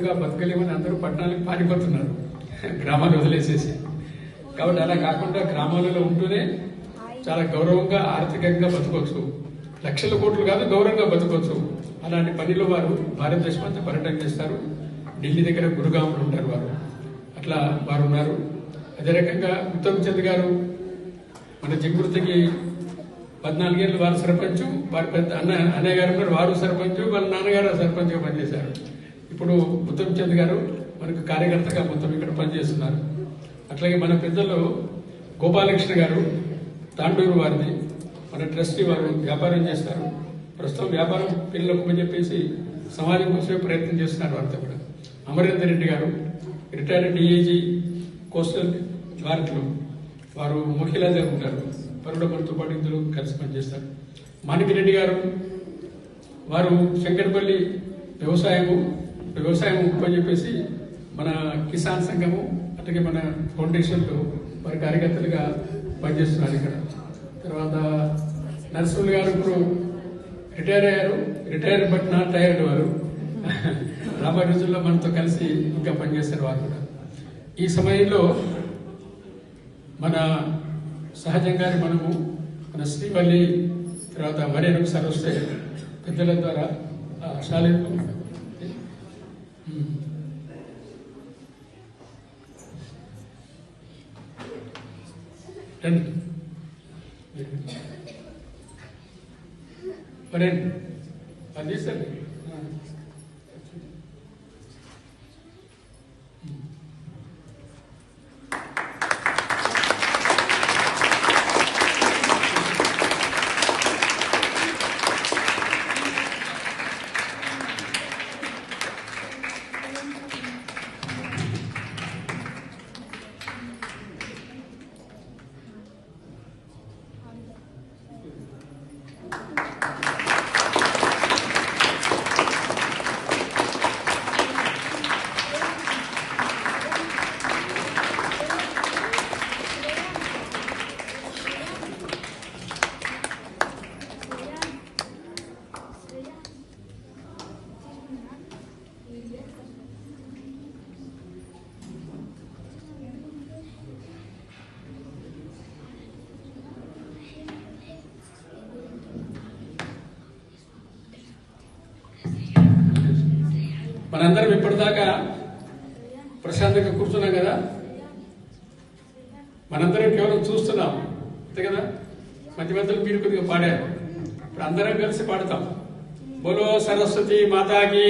సుఖంగా బతకలేమని అందరూ పట్టణాలకు పారిపోతున్నారు గ్రామాలు వదిలేసేసి. కాబట్టి అలా కాకుండా గ్రామాలలో ఉంటూనే చాలా గౌరవంగా ఆర్థికంగా బతకొచ్చు, లక్షల కోట్లు కాదు గౌరవంగా బతకొచ్చు. అలాంటి పనిలో వారు భారతదేశం అంతా పర్యటన చేస్తారు. ఢిల్లీ దగ్గర గురుగాంలో ఉంటారు వారు, అట్లా వారు ఉన్నారు. అదే రకంగా ఉత్తమ్ చంద్ గారు మన జింగుర్తికి 14 ఏళ్ళు వారు సర్పంచ్, వారి పెద్ద అన్నయ్య గారు ఉన్నారు, వారు సర్పంచ్, వాళ్ళ నాన్నగారు సర్పంచ్గా పనిచేశారు. ఇప్పుడు ఉత్తమ్ చంద్ గారు మనకు కార్యకర్తగా మొత్తం ఇక్కడ పనిచేస్తున్నారు. అట్లాగే మన పెద్దలు గోపాలకృష్ణ గారు తాండూరు వారిది, మన ట్రస్టీ వారు వ్యాపారం చేస్తారు. ప్రస్తుతం వ్యాపారం పిల్లలకు అని చెప్పేసి సమాజం కోసమే ప్రయత్నం చేస్తున్నారు వారితో కూడా. అమరేందర్ రెడ్డి గారు రిటైర్డ్ డిఐజీ కోస్టల్ భారత్లో వారు మహిళగా ఉంటారు, వారు కూడా మనతో పాటు ఇందులో కలిసి పనిచేస్తారు. మాణిక్యరెడ్డి గారు వారు శంకరపల్లి వ్యవసాయం అని చెప్పేసి మన కిసాన్ సంఘము అట్లాగే మన ఫౌండేషన్లో వారి కార్యకర్తలుగా పనిచేస్తున్నారు ఇక్కడ. తర్వాత నరసింహులు గారు ఇప్పుడు రిటైర్ అయ్యారు, రిటైర్ బట్ నాట్ టైర్డ్. వారు రాబోయే రోజుల్లో మనతో కలిసి ఇంకా పనిచేస్తారు వారు కూడా. ఈ సమయంలో మన సహజంగానే మనము మన శ్రీవల్లి తర్వాత వరేణుకు సరస్వతి పెద్దల ద్వారా శాలింపు వరేణ్ అది సార్ మనందరం ఇప్పటిదాకా ప్రశాంతంగా కూర్చున్నాం కదా, మనందరం కేవలం చూస్తున్నాం అంతే కదా. మధ్య మధ్యలో మీరు కొద్దిగా పాడారు, ఇప్పుడు అందరం కలిసి పాడతాం. బోలో సరస్వతి మాతాకి.